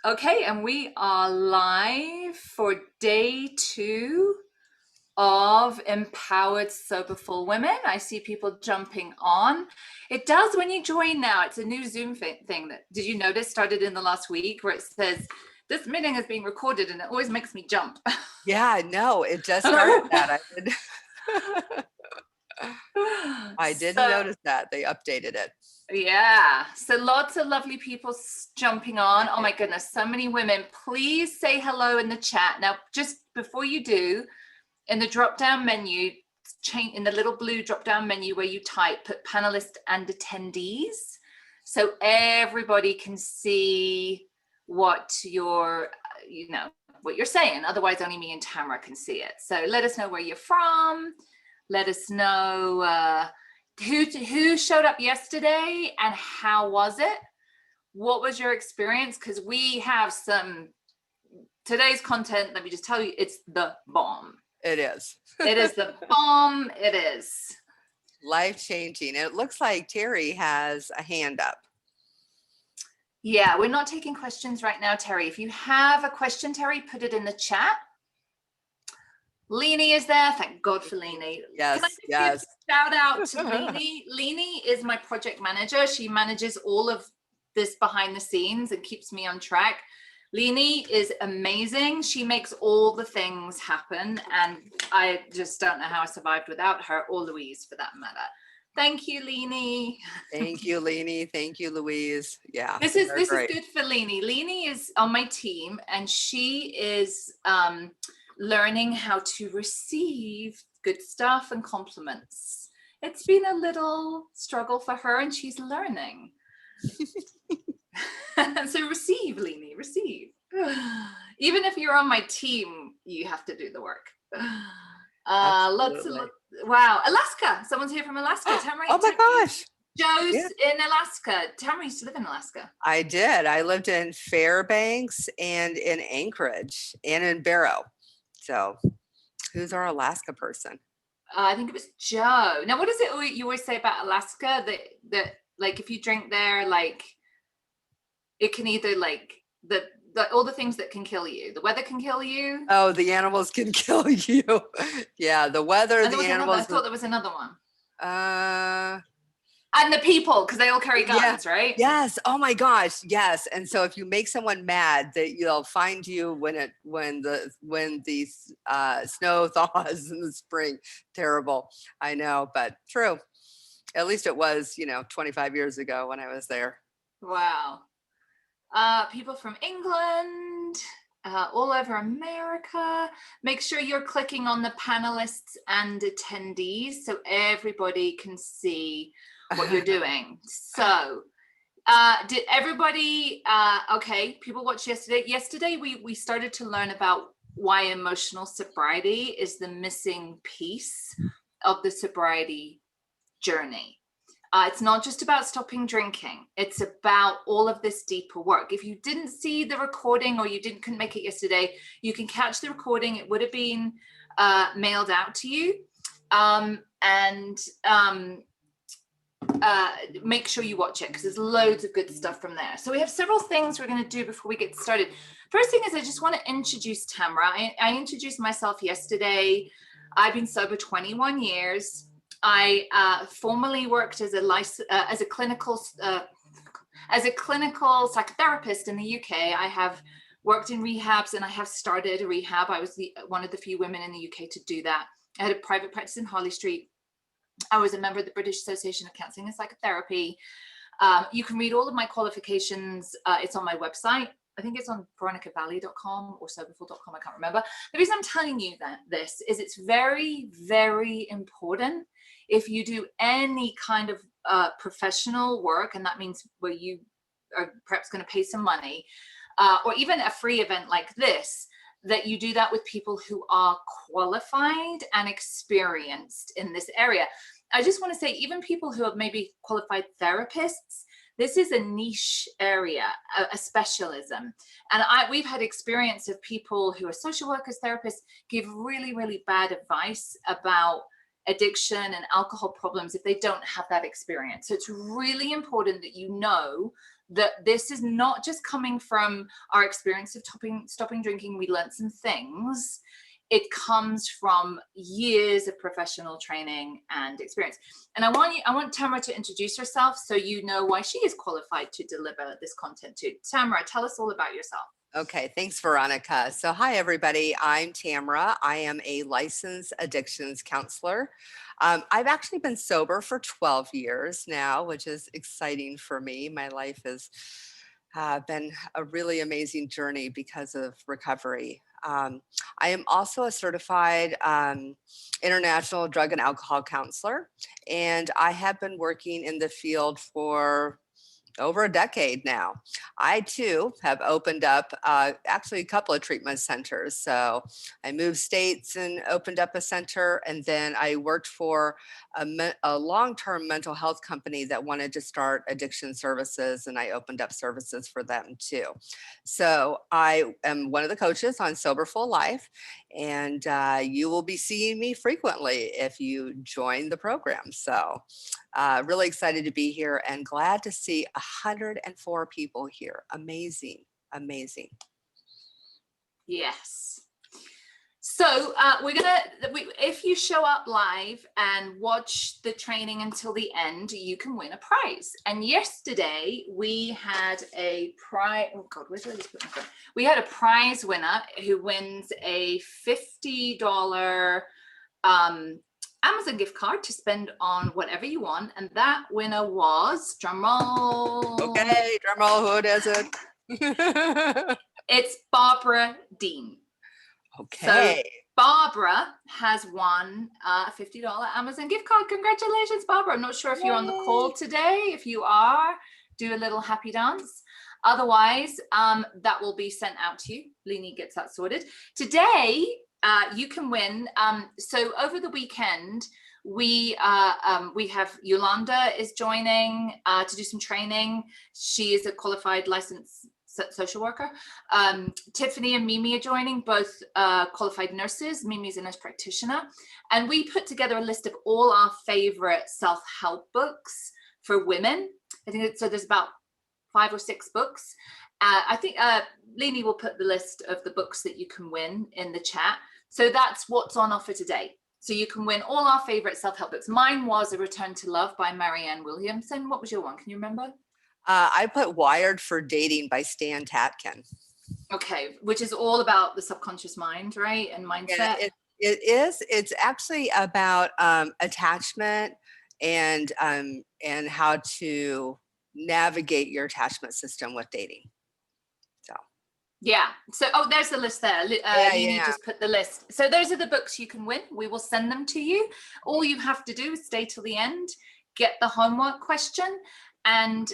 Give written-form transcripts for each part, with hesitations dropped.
Okay, and we are live for day 2 of Empowered Soberful Women. I see people jumping on. It does when you join now. It's a new Zoom thing that, did you notice, started in the last week where it says, this meeting is being recorded, and it always makes me jump. Yeah, no, it just started that. I did. I didn't So, notice that. They updated it. yeah, so lots of lovely people jumping on. Oh my goodness, so many women. Please say hello in the chat. Now, just before you do, in the drop down menu, change in the little blue drop down menu where you type, put panelists and attendees, so everybody can see what you're, what you're saying. Otherwise, only me and Tamara can see it. So let us know where you're from. Let us know who showed up yesterday and how was it? What was your experience? Because we have today's content. Let me just tell you, it's the bomb. It is. It is the bomb. It is. Life-changing. It looks like Terry has a hand up. Yeah, we're not taking questions right now, Terry. If you have a question, Terry, put it in the chat. Leanie is there. Thank God for Leanie. Yes, Can I just yes. give a shout out to Leanie? Leanie is my project manager. She manages all of this behind the scenes and keeps me on track. Leanie is amazing. She makes all the things happen, and I just don't know how I survived without her, or Louise for that matter. Thank you, Leanie. Thank you, Leanie. Thank you, Louise. Yeah, This is great. good for Leanie. Leanie is on my team, and she is learning how to receive good stuff and compliments. It's been a little struggle for her, and she's learning. So receive, Leanie, receive. Even if you're on my team, you have to do the work. Wow, Alaska. Someone's here from Alaska. Oh my gosh. Joe's in Alaska. Tamara used to live in Alaska. I did. I lived in Fairbanks and in Anchorage and in Barrow. So who's our Alaska person? I think it was Joe. Now, what is it you always say about Alaska? That like if you drink there, like it can either like all the things that can kill you. The weather can kill you. Oh, the animals can kill you. Yeah, the weather, the animals. I thought there was another one. And the people, because they all carry guns, right? Yes. Oh my gosh. Yes. And so if you make someone mad, that they'll find you when the snow thaws in the spring. Terrible. I know, but true. At least it was, 25 years ago when I was there. Wow. People from England, all over America. Make sure you're clicking on the panelists and attendees so everybody can see what you're doing. So did everybody, okay, people watched yesterday. Yesterday, we started to learn about why emotional sobriety is the missing piece of the sobriety journey. It's not just about stopping drinking. It's about all of this deeper work. If you didn't see the recording or you couldn't make it yesterday, you can catch the recording. It would have been mailed out to you. Make sure you watch it because there's loads of good stuff from there. So we have several things we're going to do before we get started. First thing is I just want to introduce Tamara. I introduced myself yesterday. I've been sober 21 years. I formerly worked as a clinical psychotherapist in the UK. I have worked in rehabs and I have started a rehab. I was one of the few women in the UK to do that. I had a private practice in Harley Street. I was a member of the British Association of Counselling and Psychotherapy. You can read all of my qualifications. It's on my website. I think it's on veronicavalley.com or soberful.com. I can't remember. The reason I'm telling you this is it's very, very important if you do any kind of professional work, and that means where you are perhaps going to pay some money, or even a free event like this, that you do that with people who are qualified and experienced in this area. I just want to say, even people who are maybe qualified therapists, this is a niche area, a specialism. And we've had experience of people who are social workers, therapists, give really, really bad advice about addiction and alcohol problems if they don't have that experience. So it's really important that you know that this is not just coming from our experience of stopping drinking. We learned some things. It comes from years of professional training and experience. And I want Tamara to introduce herself so you know why she is qualified to deliver this content too. Tamara, tell us all about yourself. Okay, thanks, Veronica. So hi, everybody. I'm Tamara. I am a licensed addictions counselor. I've actually been sober for 12 years now, which is exciting for me. My life has been a really amazing journey because of recovery. I am also a certified international drug and alcohol counselor, and I have been working in the field for over a decade now. I too have opened up actually a couple of treatment centers. So I moved states and opened up a center, and then I worked for a long-term mental health company that wanted to start addiction services, and I opened up services for them too. So I am one of the coaches on Soberful Life, and you will be seeing me frequently if you join the program. So really excited to be here and glad to see 104 people here. Amazing, amazing. Yes. So if you show up live and watch the training until the end, you can win a prize. And yesterday we had a prize. Oh God, where did I just put my phone? We had a prize winner who wins a $50 Amazon gift card to spend on whatever you want. And that winner was, drum roll. Okay, drum roll, who is it? It's Barbara Dean. Okay. So Barbara has won a $50 Amazon gift card. Congratulations, Barbara. I'm not sure if you're on the call today. If you are, do a little happy dance. Otherwise, that will be sent out to you. Leanie gets that sorted. Today, you can win. So over the weekend, we have Yolanda is joining to do some training. She is a qualified licensed social worker. Tiffany and Mimi are joining, both qualified nurses. Mimi's a nurse practitioner. And we put together a list of all our favorite self-help books for women. I think so there's about 5 or 6 books. I think Leanie will put the list of the books that you can win in the chat. So that's what's on offer today. So you can win all our favorite self-help books. Mine was A Return to Love by Marianne Williamson. What was your one? Can you remember? I put Wired for Dating by Stan Tatkin. Okay, which is all about the subconscious mind, right? And mindset. Yeah, it is. It's actually about attachment and how to navigate your attachment system with dating. So yeah. So there's the list there. You just put the list. So those are the books you can win. We will send them to you. All you have to do is stay till the end, get the homework question, and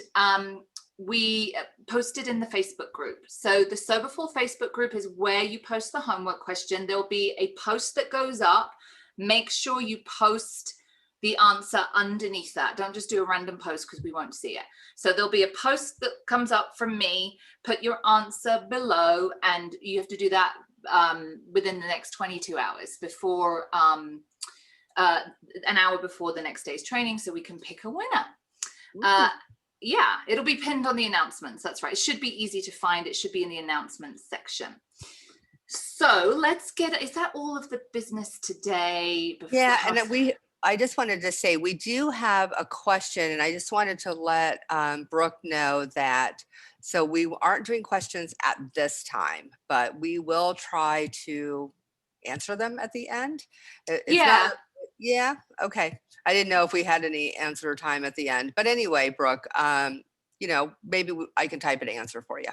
we post it in the Facebook group. So the Soberful Facebook group is where you post the homework question. There'll be a post that goes up. Make sure you post the answer underneath that. Don't just do a random post because we won't see it. So there'll be a post that comes up from me. Put your answer below, and you have to do that within the next 22 hours before an hour before the next day's training, so we can pick a winner. Yeah, it'll be pinned on the announcements. That's right. It should be easy to find. It should be in the announcements section. So let's is that all of the business today? Yeah, and I just wanted to say we do have a question, and I just wanted to let Brooke know that. So we aren't doing questions at this time, but we will try to answer them at the end. Yeah. Okay. I didn't know if we had any answer time at the end, but anyway, Brooke, maybe I can type an answer for you.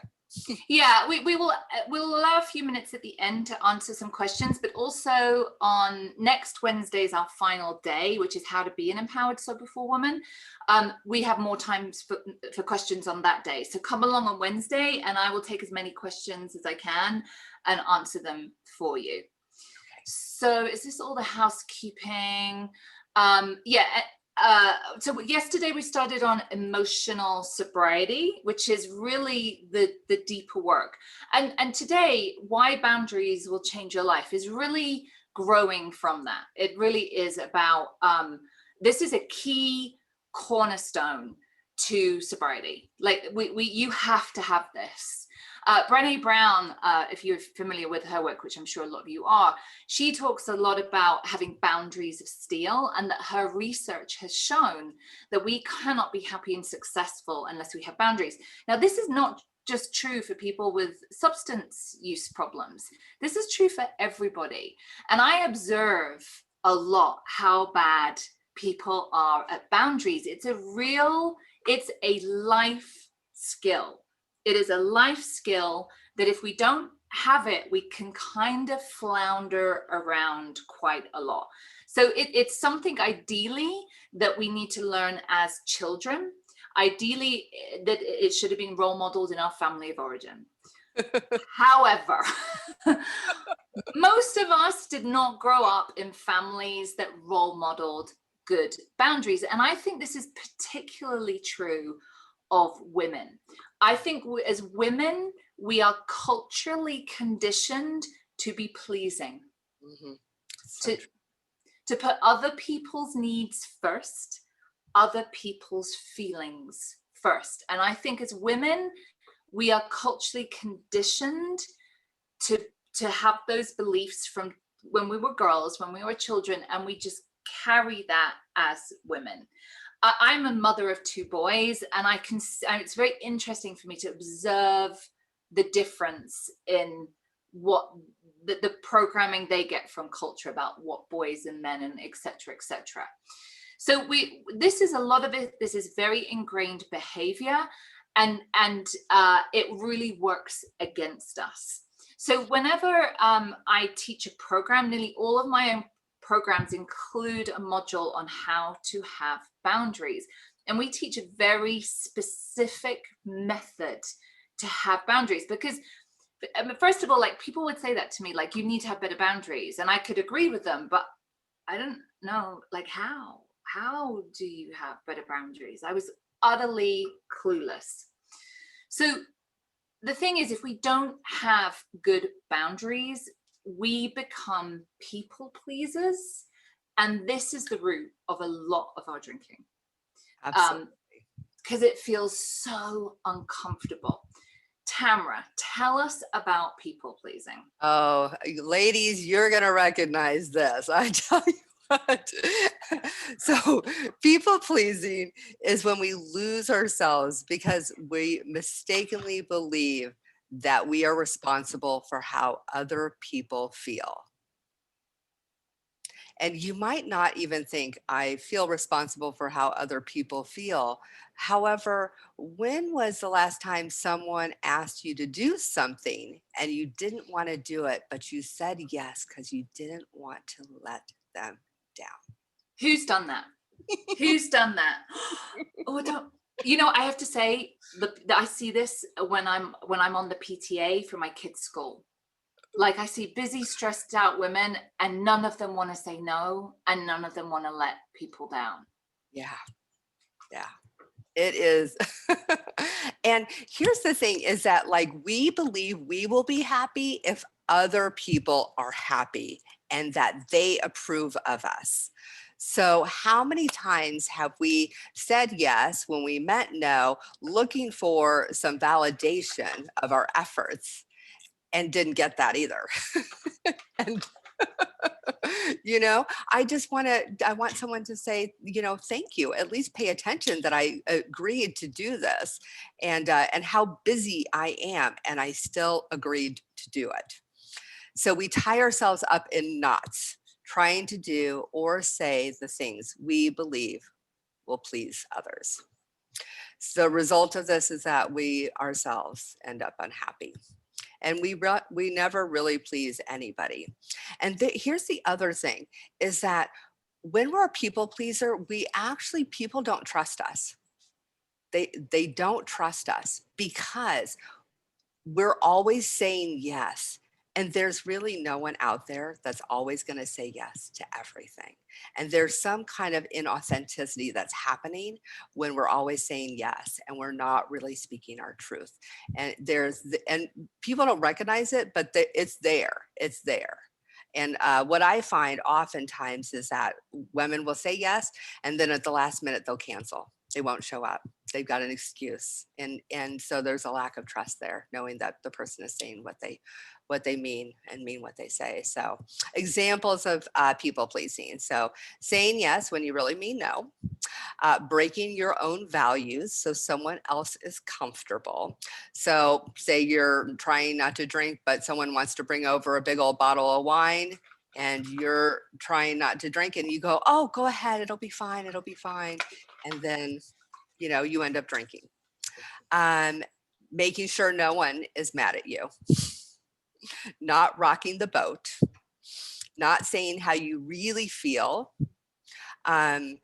Yeah, we'll allow a few minutes at the end to answer some questions, but also on next Wednesday is our final day, which is how to be an empowered Soberful woman. We have more times for questions on that day. So come along on Wednesday and I will take as many questions as I can and answer them for you. So is this all the housekeeping? So yesterday we started on emotional sobriety, which is really the deeper work. And today, why boundaries will change your life is really growing from that. It really is about, this is a key cornerstone to sobriety. Like you have to have this. Brené Brown, if you're familiar with her work, which I'm sure a lot of you are, she talks a lot about having boundaries of steel, and that her research has shown that we cannot be happy and successful unless we have boundaries. Now, this is not just true for people with substance use problems. This is true for everybody. And I observe a lot how bad people are at boundaries. It's a life skill. It is a life skill that if we don't have it, we can kind of flounder around quite a lot. So it's something ideally that we need to learn as children. Ideally, that it should have been role modeled in our family of origin. However, most of us did not grow up in families that role modeled good boundaries. And I think this is particularly true of women. I think as women, we are culturally conditioned to be pleasing, to put other people's needs first, other people's feelings first. And I think as women, we are culturally conditioned to have those beliefs from when we were girls, when we were children, and we just carry that as women. I'm a mother of 2 boys, and it's very interesting for me to observe the difference in what the programming they get from culture about what boys and men and et cetera, et cetera. So this is a lot of it. This is very ingrained behavior, and it really works against us. So whenever I teach a program, nearly all of my own programs include a module on how to have boundaries. And we teach a very specific method to have boundaries, because first of all, like, people would say that to me, like, you need to have better boundaries. And I could agree with them, but I don't know, like, how do you have better boundaries? I was utterly clueless. So the thing is, if we don't have good boundaries, we become people pleasers. And this is the root of a lot of our drinking. Absolutely. Because it feels so uncomfortable. Tamara, tell us about people pleasing. Oh, ladies, you're going to recognize this. I tell you what. So, people pleasing is when we lose ourselves because we mistakenly believe that we are responsible for how other people feel. And you might not even think, I feel responsible for how other people feel. However, when was the last time someone asked you to do something and you didn't want to do it, but you said yes because you didn't want to let them down? Who's done that? Who's done that? Oh, I have to say, I see this when I'm on the PTA for my kids' school. Like, I see busy, stressed out women, and none of them want to say no, and none of them want to let people down. Yeah. It is. And here's the thing is that, like, we believe we will be happy if other people are happy and that they approve of us. So how many times have we said yes when we meant no, looking for some validation of our efforts, and didn't get that either? And I want someone to say, thank you, at least pay attention that I agreed to do this, and how busy I am, and I still agreed to do it. So we tie ourselves up in knots trying to do or say the things we believe will please others. So the result of this is that we ourselves end up unhappy. And we never really please anybody. And here's the other thing is that when we're a people pleaser, people don't trust us. They don't trust us because we're always saying yes. And there's really no one out there that's always going to say yes to everything. And there's some kind of inauthenticity that's happening when we're always saying yes and we're not really speaking our truth. And and people don't recognize it, but it's there. It's there. And what I find oftentimes is that women will say yes, and then at the last minute they'll cancel. They won't show up. They've got an excuse, and so there's a lack of trust there, knowing that the person is saying what they mean and mean what they say. So examples of people pleasing. So saying yes when you really mean no, breaking your own values so someone else is comfortable. So, say you're trying not to drink, but someone wants to bring over a big old bottle of wine and you're trying not to drink, and you go, oh, go ahead, it'll be fine, it'll be fine. And then, you end up drinking. Um, Making sure no one is mad at you, not rocking the boat, not saying how you really feel. Um,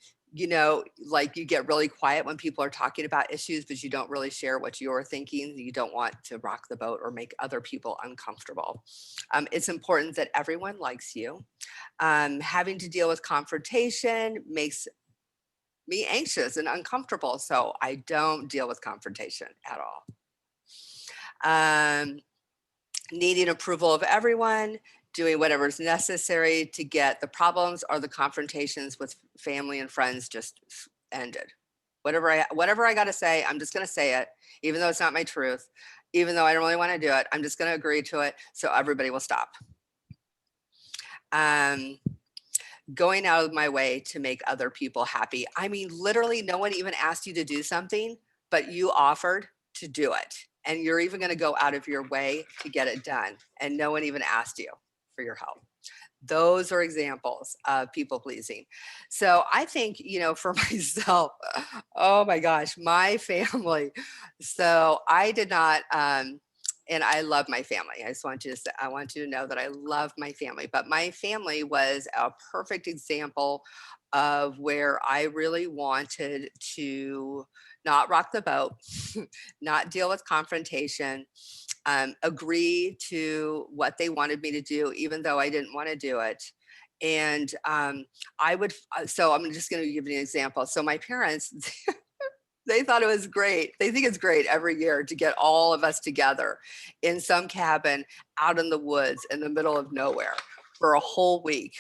like you get really quiet when people are talking about issues, but you don't really share what you're thinking. You don't want to rock the boat or make other people uncomfortable. It's important that everyone likes you. Having to deal with confrontation makes me anxious and uncomfortable, so I don't deal with confrontation at all. Um, Needing approval of everyone, doing whatever's necessary to get the problems or the confrontations with family and friends just ended. Whatever I got to say, I'm just going to say it, even though it's not my truth, even though I don't really want to do it. I'm just going to agree to it so everybody will stop. Going out of my way to make other people happy. I mean, literally, no one even asked you to do something, but you offered to do it. And you're even going to go out of your way to get it done. And no one even asked you for your help. Those are examples of people pleasing. So I think, for myself, oh my gosh, my family. So I did not, and I love my family. I want you to know that I love my family, but my family was a perfect example of where I really wanted to not rock the boat, not deal with confrontation, agree to what they wanted me to do, even though I didn't want to do it. And so I'm just going to give you an example. So my parents, they thought it was great. They think it's great every year to get all of us together in some cabin out in the woods in the middle of nowhere for a whole week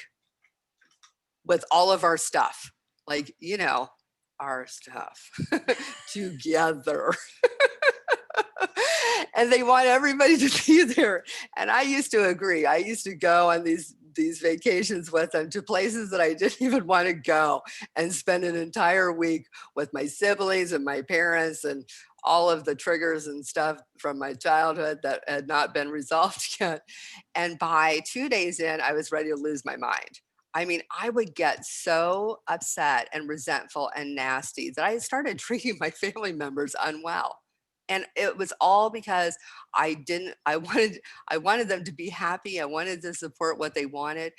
with all of our stuff, like, our stuff together. And they want everybody to be there. And I used to agree. I used to go on these vacations with them to places that I didn't even want to go, and spend an entire week with my siblings and my parents and all of the triggers and stuff from my childhood that had not been resolved yet. And by 2 days in, I was ready to lose my mind. I mean, I would get so upset and resentful and nasty that I started treating my family members unwell. And it was all because I wanted them to be happy. I wanted to support what they wanted,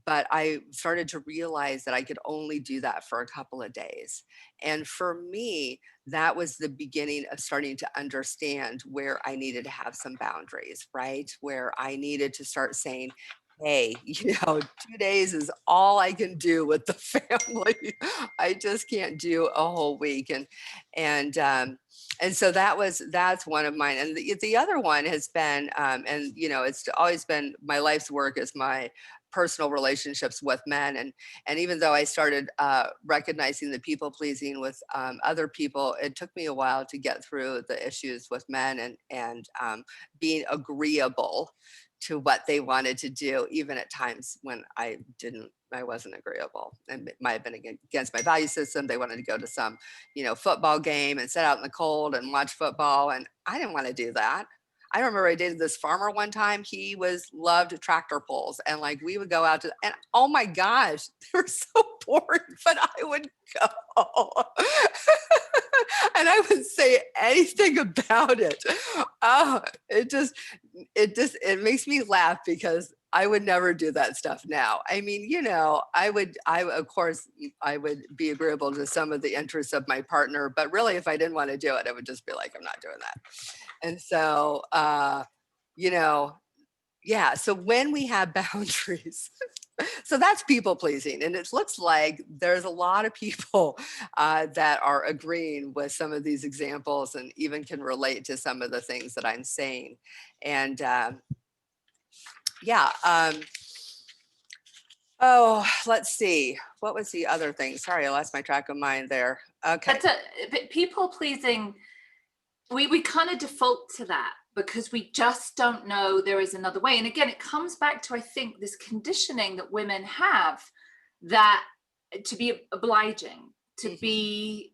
but I started to realize that I could only do that for a couple of days. And for me, that was the beginning of starting to understand where I needed to have some boundaries, right? Where I needed to start saying, hey, 2 days is all I can do with the family. I just can't do a whole week. And so that's one of mine. And the other one has been, it's always been my life's work is my personal relationships with men. And even though I started recognizing the people pleasing with other people, it took me a while to get through the issues with men and being agreeable to what they wanted to do, even at times when I wasn't agreeable, and it might have been against my value system. They wanted to go to some, football game and sit out in the cold and watch football. And I didn't want to do that. I remember I dated this farmer one time. He loved tractor pulls, and like we would go out to, and oh my gosh, they were so boring, but I would go. And I wouldn't say anything about it. Oh, it makes me laugh because I would never do that stuff now. I mean, of course, I would be agreeable to some of the interests of my partner, but really, if I didn't want to do it, I would just be like, I'm not doing that. And so, yeah. So when we have boundaries, so that's people pleasing. And it looks like there's a lot of people that are agreeing with some of these examples and even can relate to some of the things that I'm saying. And yeah. Oh, let's see. What was the other thing? Sorry, I lost my track of mind there. Okay. But people pleasing, we kind of default to that because we just don't know there is another way. And again, it comes back to, I think, this conditioning that women have, that to be obliging, to be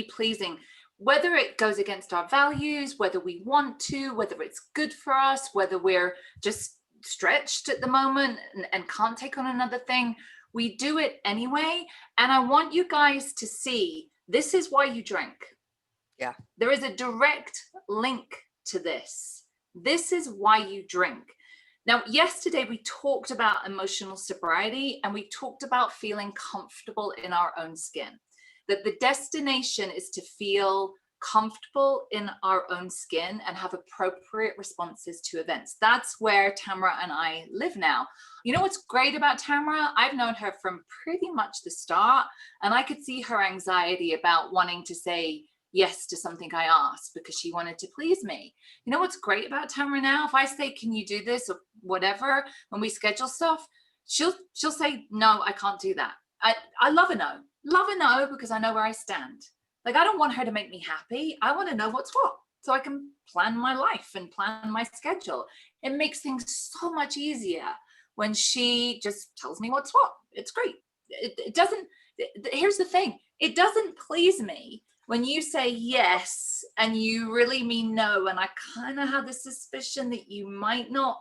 pleasing, whether it goes against our values, whether we want to, whether it's good for us, whether we're just stretched at the moment and can't take on another thing, we do it anyway. And I want you guys to see, this is why you drink. Yeah. There is a direct link to this. This is why you drink. Now, yesterday we talked about emotional sobriety, and we talked about feeling comfortable in our own skin. That the destination is to feel comfortable in our own skin and have appropriate responses to events. That's where Tamara and I live now. You know what's great about Tamara? I've known her from pretty much the start, and I could see her anxiety about wanting to say yes to something I asked because she wanted to please me. You know what's great about Tamara now? If I say, can you do this or whatever, when we schedule stuff, she'll say, no, I can't do that. I love a no. Love a no, because I know where I stand. Like, I don't want her to make me happy. I want to know what's what so I can plan my life and plan my schedule. It makes things so much easier when she just tells me what's what. It's great. It doesn't, here's the thing. It doesn't please me when you say yes and you really mean no, and I kind of have the suspicion that you might not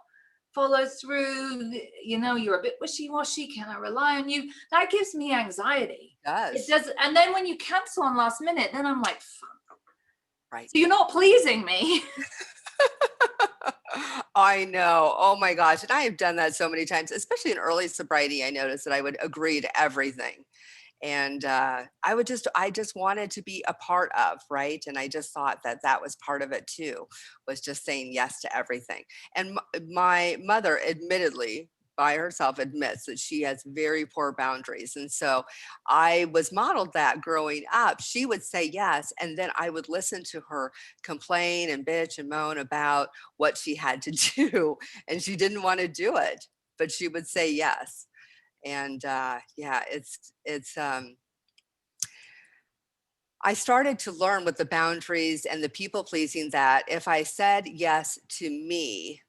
follow through, you know, you're a bit wishy-washy, can I rely on you? That gives me anxiety. It does. And then when you cancel on last minute, then I'm like, fuck. Right. So you're not pleasing me. I know. Oh my gosh. And I have done that so many times, especially in early sobriety. I noticed that I would agree to everything. And I just wanted to be a part of, right? And I just thought that that was part of it too, was just saying yes to everything. And my mother, admittedly, by herself, admits that she has very poor boundaries. And so I was modeled that growing up. She would say yes, and then I would listen to her complain and bitch and moan about what she had to do, and she didn't want to do it, but she would say yes. And yeah, I started to learn with the boundaries and the people pleasing that if I said yes to me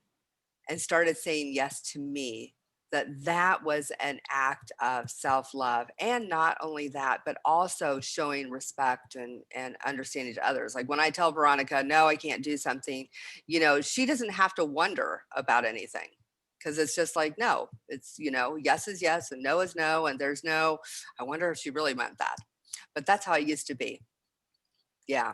and started saying yes to me, that was an act of self-love. And not only that, but also showing respect and understanding to others. Like when I tell Veronica, no, I can't do something, you know, she doesn't have to wonder about anything, because it's just like, no, it's, you know, yes is yes and no is no. And there's no, I wonder if she really meant that. But that's how it used to be. Yeah.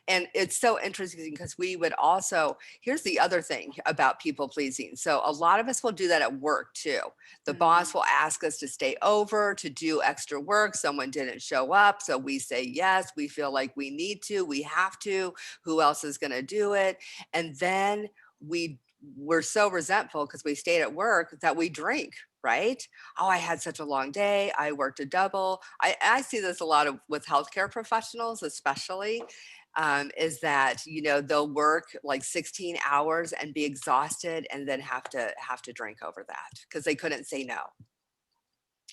And it's so interesting because we would also, here's the other thing about people pleasing. So a lot of us will do that at work too. The boss will ask us to stay over to do extra work. Someone didn't show up. So we say yes. We feel like we need to, we have to. Who else is going to do it? And then we're so resentful because we stayed at work that we drink, right? Oh, I had such a long day. I worked a double. I see this a lot with healthcare professionals, especially, is that, you know, they'll work like 16 hours and be exhausted and then have to drink over that because they couldn't say no.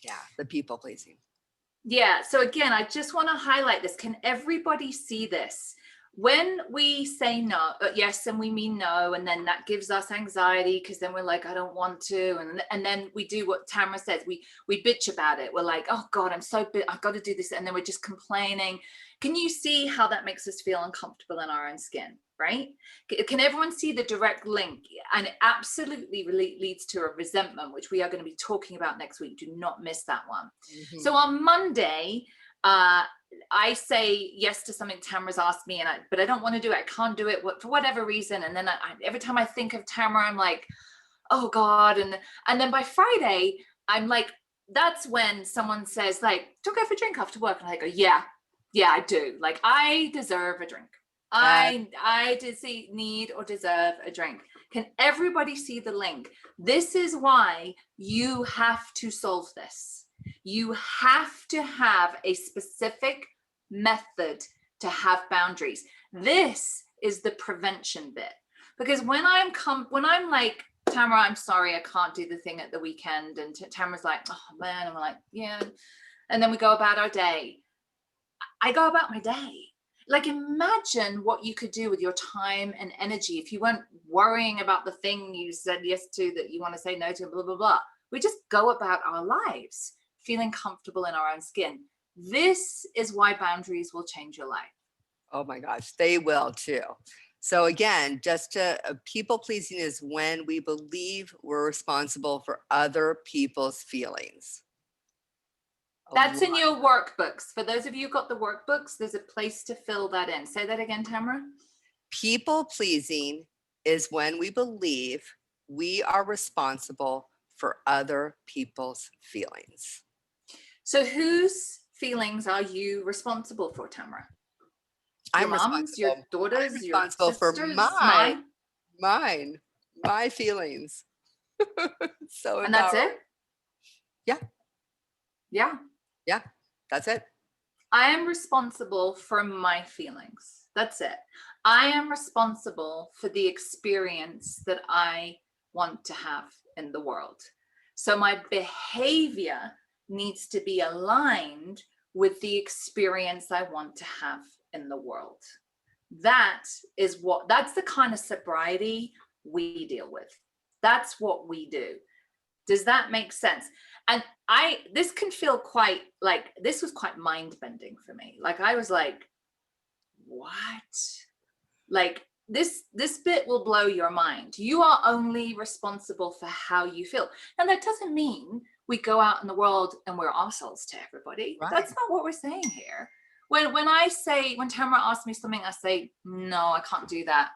Yeah, the people pleasing. Yeah. So again, I just want to highlight this. Can everybody see this? When we say no, yes, and we mean no, and then that gives us anxiety because then we're like, I don't want to, and then we do what Tamara says. We bitch about it. We're like, oh God, I'm so I've got to do this, and then we're just complaining. Can you see how that makes us feel uncomfortable in our own skin? Right? Can everyone see the direct link? And it absolutely leads to a resentment, which we are going to be talking about next week. Do not miss that one. Mm-hmm. So on Monday, I say yes to something Tamara's asked me, but I don't want to do it. I can't do it for whatever reason. And then every time I think of Tamara, I'm like, oh God. And then by Friday, I'm like, that's when someone says like, do you go for a drink after work? And I go, yeah, I do. Like, I deserve a drink. I need or deserve a drink. Can everybody see the link? This is why you have to solve this. You have to have a specific method to have boundaries. This is the prevention bit. Because when I'm like Tamara, I'm sorry, I can't do the thing at the weekend. And Tamara's like, oh man. I'm like, yeah. And then we go about our day. I go about my day. Like, imagine what you could do with your time and energy if you weren't worrying about the thing you said yes to that you want to say no to, blah, blah, blah. We just go about our lives feeling comfortable in our own skin. This is why boundaries will change your life. Oh my gosh, they will too. So again, people pleasing is when we believe we're responsible for other people's feelings. That's in your workbooks. For those of you who got the workbooks, there's a place to fill that in. Say that again, Tamara. People pleasing is when we believe we are responsible for other people's feelings. So whose feelings are you responsible for, Tamara? Your mom's, your daughters, your sisters? For my feelings. So and that's it? Yeah. Yeah. Yeah, that's it. I am responsible for my feelings. That's it. I am responsible for the experience that I want to have in the world. So my behavior needs to be aligned with the experience I want to have in the world. That's the kind of sobriety we deal with. That's what we do. Does that make sense? And this can feel quite like, this was quite mind bending for me. Like, I was like, what? Like, this bit will blow your mind. You are only responsible for how you feel. And that doesn't mean we go out in the world and we're assholes to everybody. Right. That's not what we're saying here. When Tamara asks me something, I say, no, I can't do that.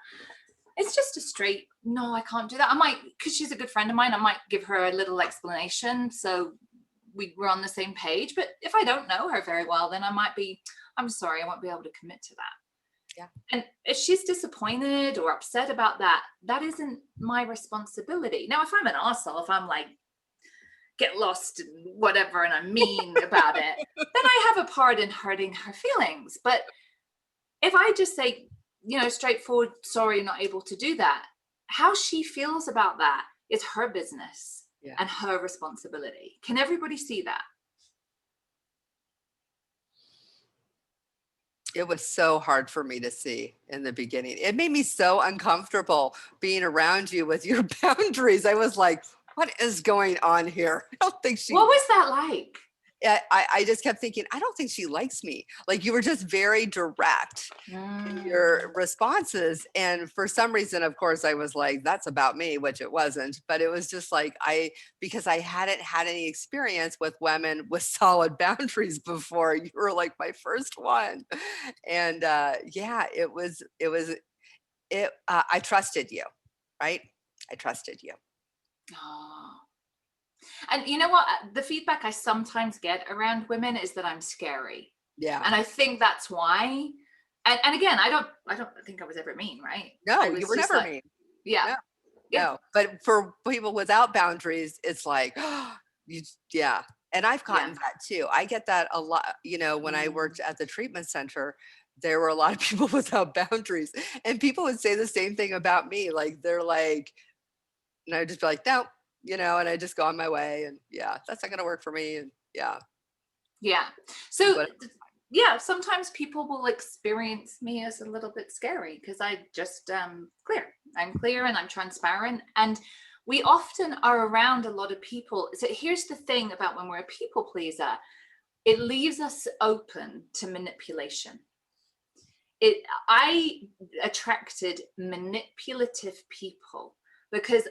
It's just a straight, no, I can't do that. I might, because she's a good friend of mine, I might give her a little explanation so we're on the same page. But if I don't know her very well, then I'm sorry, I won't be able to commit to that. Yeah. And if she's disappointed or upset about that, that isn't my responsibility. Now, if I'm an arsehole, if I'm like, get lost and whatever, and I'm mean about it, then I have a part in hurting her feelings. But if I just say, straightforward, sorry, not able to do that, how she feels about that is her business and her responsibility. Can everybody see that? It was so hard for me to see in the beginning. It made me so uncomfortable being around you with your boundaries. I was like, what is going on here? I don't think What was that like? I just kept thinking, I don't think she likes me. Like, you were just very direct in your responses. And for some reason, of course, I was like, that's about me, which it wasn't. But it was just like, because I hadn't had any experience with women with solid boundaries before. You were like my first one. And I trusted you, right? I trusted you. Oh. And you know what? The feedback I sometimes get around women is that I'm scary. Yeah. And I think that's why. And again, I don't think I was ever mean, right? No, you were never mean. Yeah. No. But for people without boundaries, it's like, yeah. And I've gotten that too. I get that a lot. When I worked at the treatment center, there were a lot of people without boundaries, and people would say the same thing about me. Like, they're like, and I'd just be like, no. And I just go on my way, and that's not going to work for me. And So sometimes people will experience me as a little bit scary because I just clear. I'm clear and I'm transparent. And we often are around a lot of people. So here's the thing about when we're a people pleaser, it leaves us open to manipulation. I attracted manipulative people because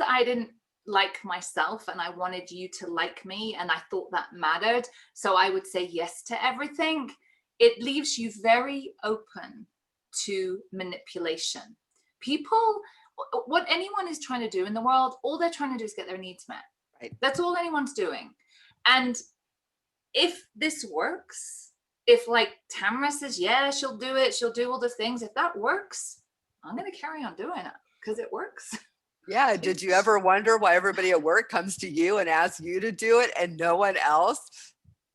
I didn't like myself and I wanted you to like me and I thought that mattered. So I would say yes to everything. It leaves you very open to manipulation. People, what anyone is trying to do in the world, all they're trying to do is get their needs met. Right. That's all anyone's doing. And if this works, if like Tamara says, yeah, she'll do it, she'll do all the things. If that works, I'm going to carry on doing it because it works. Yeah. Did you ever wonder why everybody at work comes to you and asks you to do it and no one else?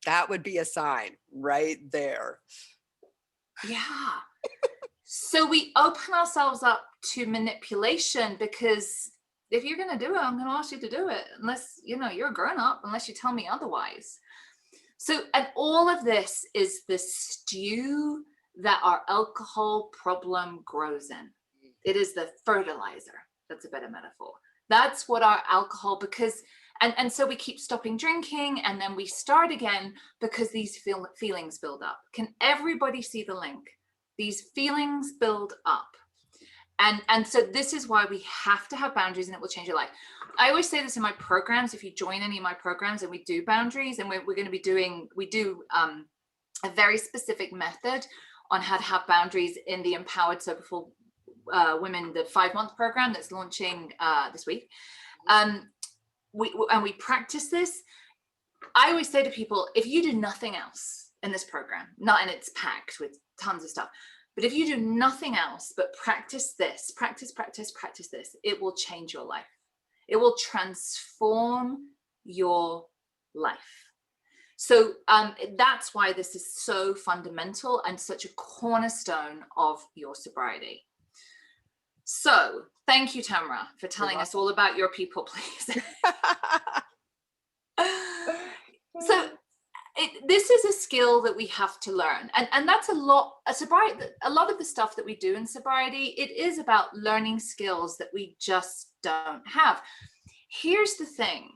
That would be a sign right there. Yeah. So we open ourselves up to manipulation because If you're going to do it, I'm going to ask you to do it, unless, you know, you're a grown up, unless you tell me otherwise. So, and all of this is the stew that our alcohol problem grows in. It is the fertilizer. That's a better metaphor. That's what our alcohol, because, and so we keep stopping drinking, and then we start again because these feelings build up. Can everybody see the link? These feelings build up. And so this is why we have to have boundaries, and it will change your life. I always say this in my programs. If you join any of my programs and we do boundaries, and we're going to be doing, we do a very specific method on how to have boundaries in the Empowered Soberful Women, the 5-month program that's launching this week. We practice this. I always say to people, if you do nothing else in this program, and it's packed with tons of stuff, but if you do nothing else but practice this, practice this, it will change your life. It will transform your life. So that's why this is so fundamental and such a cornerstone of your sobriety. So thank you, Tamara, for telling us all about your people, please. So this is a skill that we have to learn, and that's a lot of the stuff that we do in sobriety. It is about learning skills that we just don't have. Here's the thing: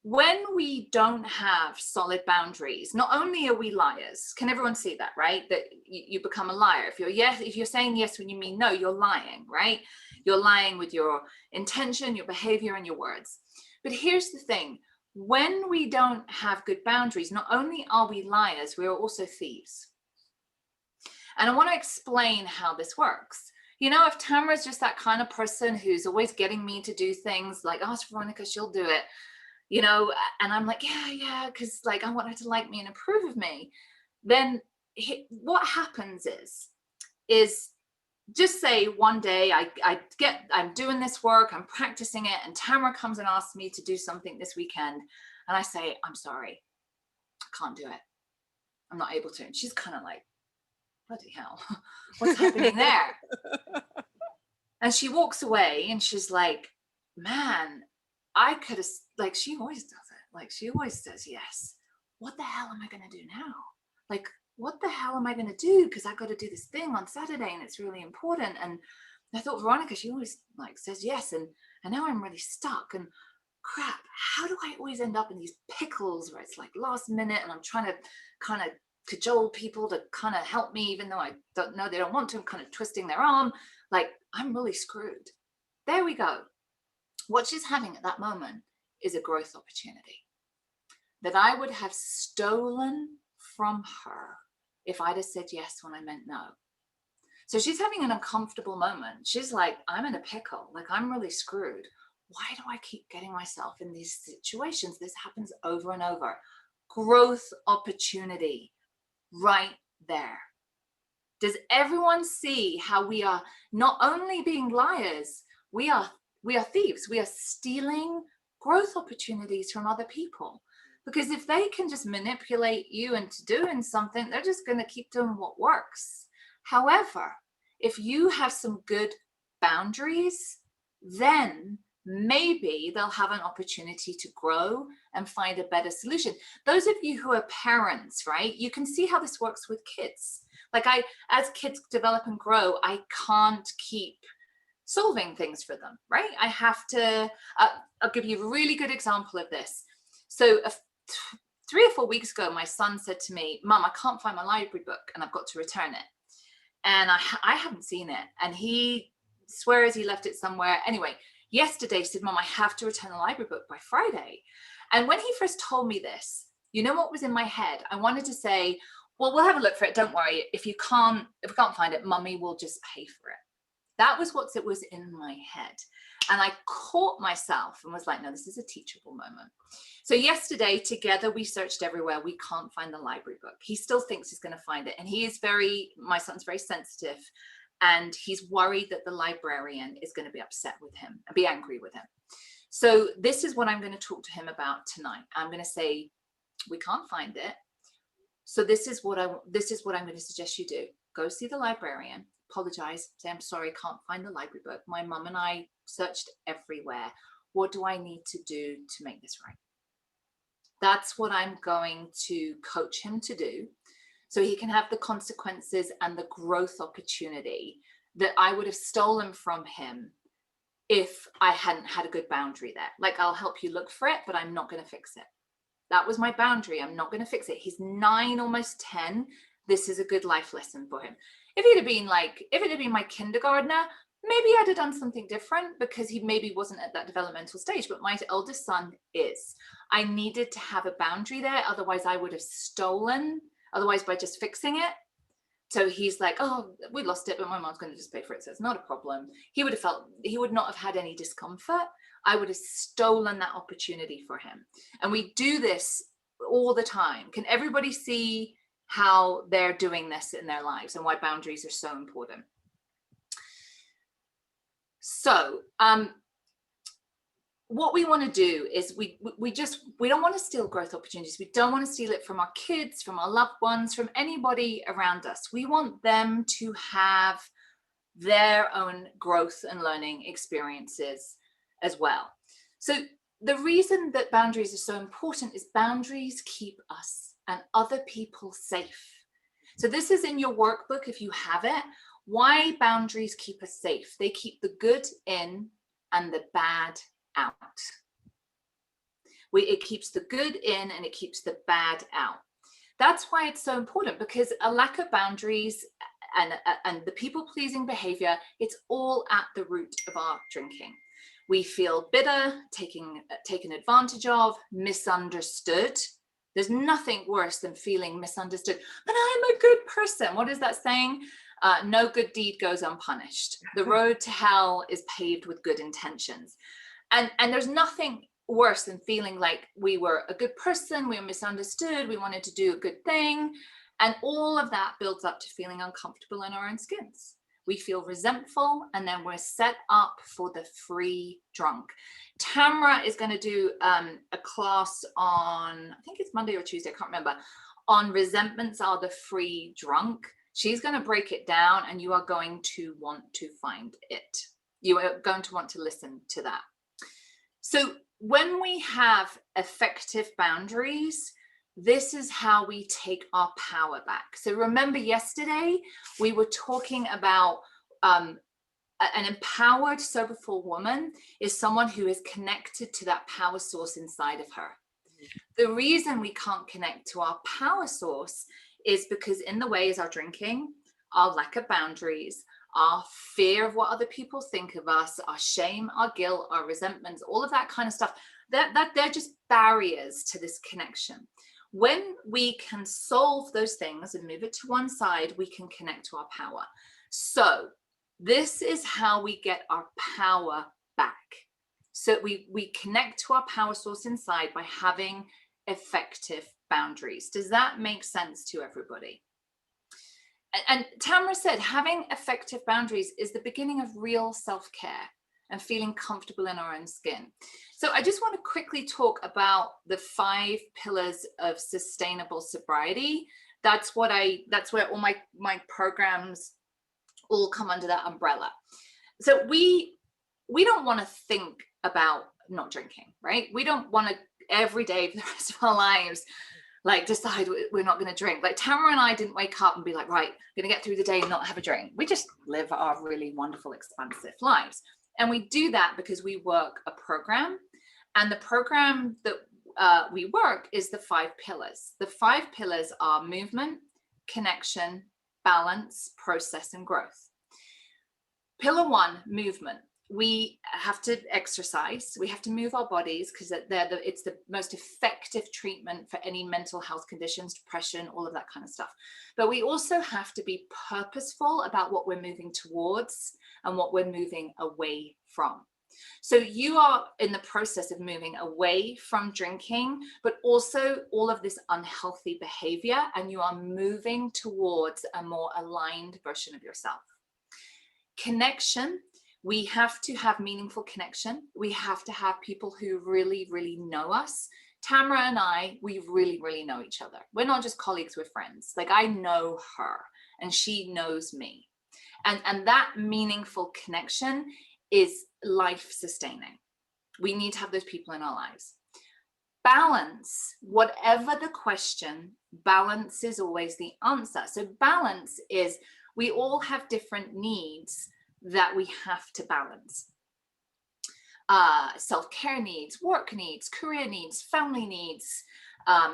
when we don't have solid boundaries, not only are we liars. Can everyone see that, right? That you become a liar if you're saying yes when you mean no. You're lying, right? You're lying with your intention, your behavior, and your words. But here's the thing: when we don't have good boundaries, not only are we liars, we are also thieves. And I want to explain how this works. You know, if Tamara's just that kind of person who's always getting me to do things, like, ask Veronica, she'll do it, you know, and I'm like, yeah, because like I want her to like me and approve of me, then what happens is just say one day I'm doing this work, I'm practicing it, and Tamara comes and asks me to do something this weekend, and I say, I'm sorry, I can't do it, I'm not able to. And she's kind of like, bloody hell, what's happening there? And she walks away and she's like, man, I could have, like, she always does it, like she always says yes. What the hell am I going to do now? Like, what the hell am I going to do? Because I got to do this thing on Saturday and it's really important. And I thought, Veronica, she always like says yes. And now I'm really stuck. And crap, how do I always end up in these pickles where it's like last minute and I'm trying to kind of cajole people to kind of help me, even though I don't know they don't want to, I'm kind of twisting their arm. Like, I'm really screwed. There we go. What she's having at that moment is a growth opportunity that I would have stolen from her if I'd have said yes when I meant no. So she's having an uncomfortable moment. She's like, I'm in a pickle. Like, I'm really screwed. Why do I keep getting myself in these situations? This happens over and over. Growth opportunity right there. Does everyone see how we are not only being liars, we are thieves. We are stealing growth opportunities from other people. Because if they can just manipulate you into doing something, they're just going to keep doing what works. However, if you have some good boundaries, then maybe they'll have an opportunity to grow and find a better solution. Those of you who are parents, right, you can see how this works with kids. Like, as kids develop and grow, I can't keep solving things for them, right? I have to, I'll give you a really good example of this. So 3 or 4 weeks ago, my son said to me, Mom, I can't find my library book and I've got to return it. And I haven't seen it. And he swears he left it somewhere. Anyway, yesterday he said, Mom, I have to return the library book by Friday. And when he first told me this, you know what was in my head? I wanted to say, well, we'll have a look for it. Don't worry. If we can't find it, Mummy will just pay for it. That was what it was in my head. And I caught myself and was like, no, this is a teachable moment. So yesterday together, we searched everywhere. We can't find the library book. He still thinks he's going to find it. And my son's very sensitive. And he's worried that the librarian is going to be upset with him and be angry with him. So this is what I'm going to talk to him about tonight. I'm going to say, we can't find it. So this is what I'm going to suggest you do. Go see the librarian, apologize, say, I'm sorry, can't find the library book. My mum and I searched everywhere. what do I need to do to make this right? That's what I'm going to coach him to do, so he can have the consequences and the growth opportunity that I would have stolen from him if I hadn't had a good boundary there. Like, I'll help you look for it, but I'm not going to fix it. That was my boundary. I'm not going to fix it. He's 9, almost 10. This is a good life lesson for him. If it had been my kindergartner, maybe I'd have done something different, because he maybe wasn't at that developmental stage, but my eldest son is. I needed to have a boundary there. Otherwise I would have stolen, otherwise by just fixing it. So he's like, oh, we lost it, but my mom's going to just pay for it, so it's not a problem. He would not have had any discomfort. I would have stolen that opportunity for him. And we do this all the time. Can everybody see how they're doing this in their lives and why boundaries are so important? So what we want to do is we don't want to steal growth opportunities. We don't want to steal it from our kids, from our loved ones, from anybody around us. We want them to have their own growth and learning experiences as well. So the reason that boundaries are so important is boundaries keep us and other people safe. So this is in your workbook if you have it. Why boundaries keep us safe? They keep the good in and the bad out. It keeps the good in and it keeps the bad out. That's why it's so important, because a lack of boundaries and the people-pleasing behavior, it's all at the root of our drinking. We feel bitter, taken advantage of, misunderstood. There's nothing worse than feeling misunderstood. But I'm a good person. What is that saying? No good deed goes unpunished. The road to hell is paved with good intentions. And there's nothing worse than feeling like we were a good person, we were misunderstood, we wanted to do a good thing. And all of that builds up to feeling uncomfortable in our own skins. We feel resentful, and then we're set up for the free drunk. Tamra is going to do a class on, I think it's Monday or Tuesday, I can't remember, on resentments are the free drunk. She's going to break it down, and you are going to want to find it. You are going to want to listen to that. So when we have effective boundaries, this is how we take our power back. So remember yesterday, we were talking about an empowered, soberful woman is someone who is connected to that power source inside of her. The reason we can't connect to our power source is because in the way is our drinking, our lack of boundaries, our fear of what other people think of us, our shame, our guilt, our resentments, all of that kind of stuff, that they're just barriers to this connection. When we can solve those things and move it to one side, we can connect to our power. So this is how we get our power back. So we connect to our power source inside by having effective boundaries. Does that make sense to everybody? And Tamra said, having effective boundaries is the beginning of real self-care and feeling comfortable in our own skin. So I just want to quickly talk about the 5 pillars of sustainable sobriety. That's where all my programs all come under that umbrella. So we don't want to think about not drinking, right? We don't want to every day for the rest of our lives like decide we're not going to drink. Like Tamara and I didn't wake up and be like, right, I'm going to get through the day and not have a drink. We just live our really wonderful, expansive lives. And we do that because we work a program. And the program that we work is the 5 pillars. The 5 pillars are movement, connection, balance, process, and growth. Pillar 1, movement. We have to exercise. We have to move our bodies because it's the most effective treatment for any mental health conditions, depression, all of that kind of stuff. But we also have to be purposeful about what we're moving towards and what we're moving away from. So you are in the process of moving away from drinking, but also all of this unhealthy behavior, and you are moving towards a more aligned version of yourself. Connection. We have to have meaningful connection. We have to have people who really, really know us. Tamara and I, we really, really know each other. We're not just colleagues, we're friends. Like I know her and she knows me. And that meaningful connection is life sustaining. We need to have those people in our lives. Balance, whatever the question, balance is always the answer. So balance is, we all have different needs that we have to balance. Self-care needs, work needs, career needs, family needs,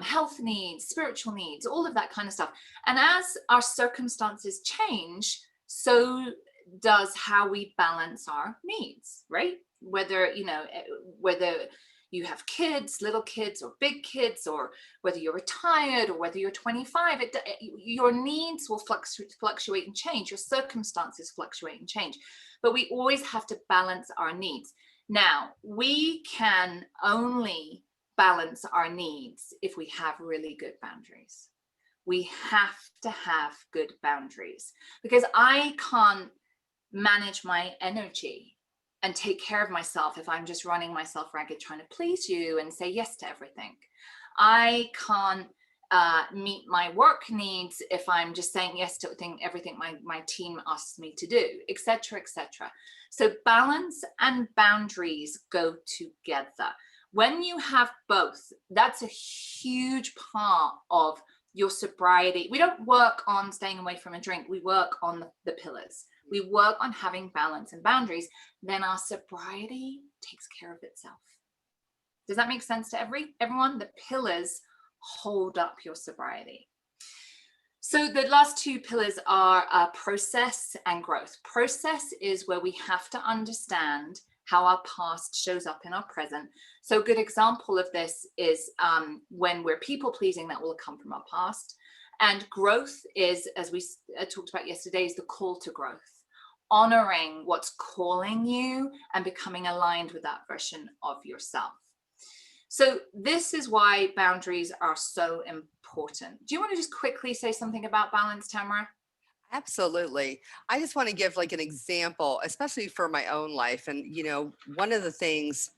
health needs, spiritual needs, all of that kind of stuff. And as our circumstances change, so does how we balance our needs, right? Whether, whether you have kids, little kids or big kids, or whether you're retired or whether you're 25, your needs will fluctuate and change. Your circumstances fluctuate and change, but we always have to balance our needs. Now, we can only balance our needs if we have really good boundaries. We have to have good boundaries, because I can't manage my energy and take care of myself if I'm just running myself ragged trying to please you and say yes to everything. I can't meet my work needs if I'm just saying yes to everything my team asks me to do, etc., etc. So balance and boundaries go together. When you have both, that's a huge part of your sobriety. We don't work on staying away from a drink. We work on the pillars. We work on having balance and boundaries. Then our sobriety takes care of itself. Does that make sense to everyone? The pillars hold up your sobriety. So the last two pillars are process and growth. Process is where we have to understand how our past shows up in our present. So a good example of this is when we're people pleasing, that will come from our past. And growth is, as we talked about yesterday, is the call to growth. Honoring what's calling you and becoming aligned with that version of yourself. So this is why boundaries are so important. Do you want to just quickly say something about balance, Tamara? Absolutely. I just want to give like an example, especially for my own life. And, one of the things,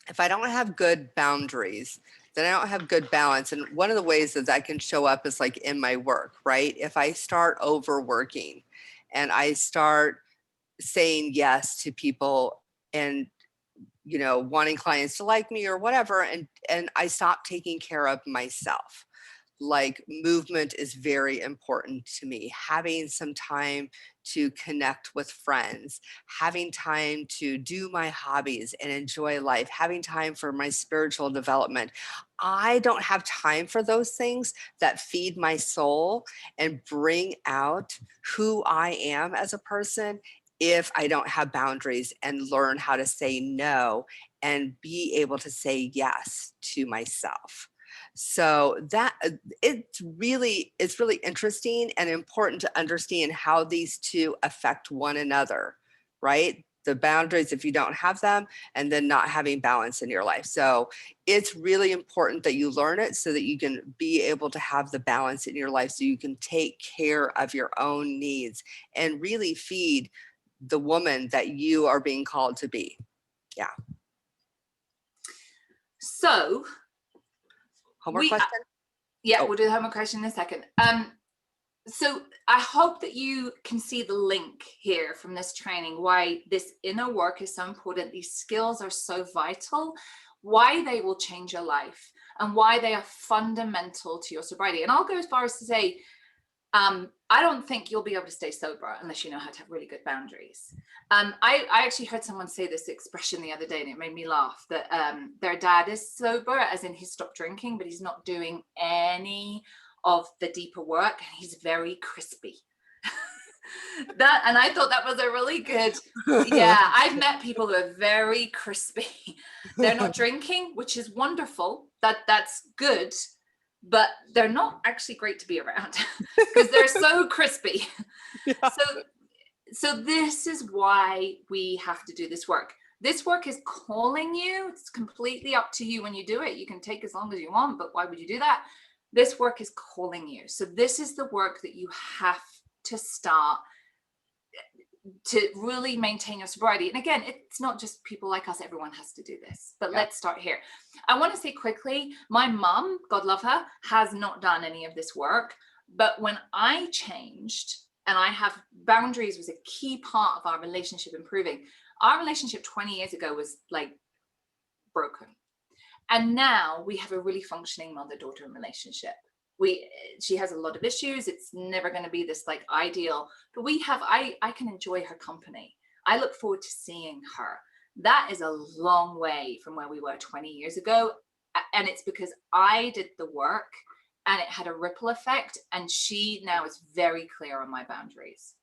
if I don't have good boundaries, then I don't have good balance. And one of the ways that can show up is like in my work, right? If I start overworking and I start saying yes to people and wanting clients to like me or whatever, and I stop taking care of myself. Like movement is very important to me. Having some time to connect with friends, having time to do my hobbies and enjoy life, having time for my spiritual development. I don't have time for those things that feed my soul and bring out who I am as a person if I don't have boundaries and learn how to say no and be able to say yes to myself. So that it's really interesting and important to understand how these two affect one another, right? The boundaries, if you don't have them, and then not having balance in your life. So it's really important that you learn it so that you can be able to have the balance in your life, so you can take care of your own needs and really feed the woman that you are being called to be. Yeah. So Homework question? Yeah, we'll do the homework question in a second. So I hope that you can see the link here from this training, why this inner work is so important. These skills are so vital, why they will change your life, and why they are fundamental to your sobriety. And I'll go as far as to say, I don't think you'll be able to stay sober unless you know how to have really good boundaries. I actually heard someone say this expression the other day, and it made me laugh, that their dad is sober, as in he's stopped drinking, but he's not doing any of the deeper work, and he's very crispy. And I thought that was a really good, yeah, I've met people who are very crispy. They're not drinking, which is wonderful. That's good. But they're not actually great to be around because they're so crispy. Yeah. So this is why we have to do this work. This work is calling you. It's completely up to you when you do it. You can take as long as you want, but why would you do that? This work is calling you. So this is the work that you have to start to really maintain your sobriety. And again, it's not just people like us, everyone has to do this, but let's start here. I want to say quickly, my mom, God love her, has not done any of this work, but when I changed and I have boundaries was a key part of our relationship improving. Our relationship 20 years ago was like broken. And now we have a really functioning mother-daughter relationship. She has a lot of issues. It's never going to be this like ideal, but I can enjoy her company. I look forward to seeing her. That is a long way from where we were 20 years ago. And it's because I did the work and it had a ripple effect. And she now is very clear on my boundaries.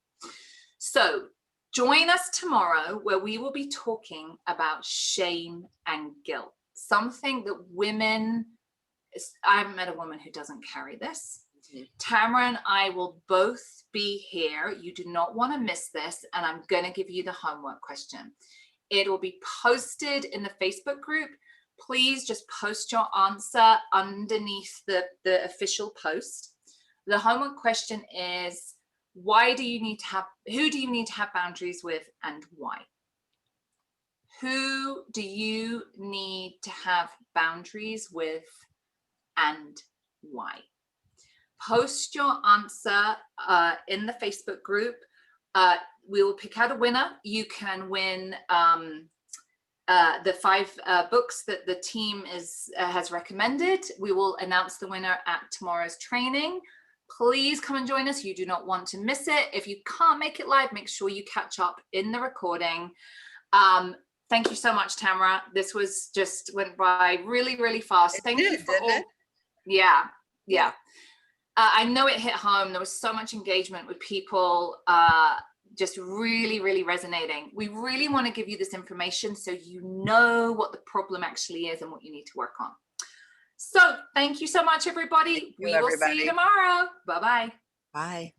So join us tomorrow where we will be talking about shame and guilt, something that women, I haven't met a woman who doesn't carry this. Tamara and I will both be here. You do not want to miss this. And I'm going to give you the homework question. It will be posted in the Facebook group. Please just post your answer underneath the official post. The homework question is, who do you need to have boundaries with and why? Who do you need to have boundaries with and why? Post your answer in the Facebook group. We will pick out a winner. You can win the 5 books that the team has recommended. We will announce the winner at tomorrow's training. Please come and join us. You do not want to miss it. If you can't make it live, make sure you catch up in the recording. Thank you so much, Tamara. This was just went by really, really fast. Thank you for all. Yeah. I know it hit home. There was so much engagement with people, just really, really resonating. We really want to give you this information so you know what the problem actually is and what you need to work on. So thank you so much, everybody. We will see you tomorrow. Bye-bye. Bye.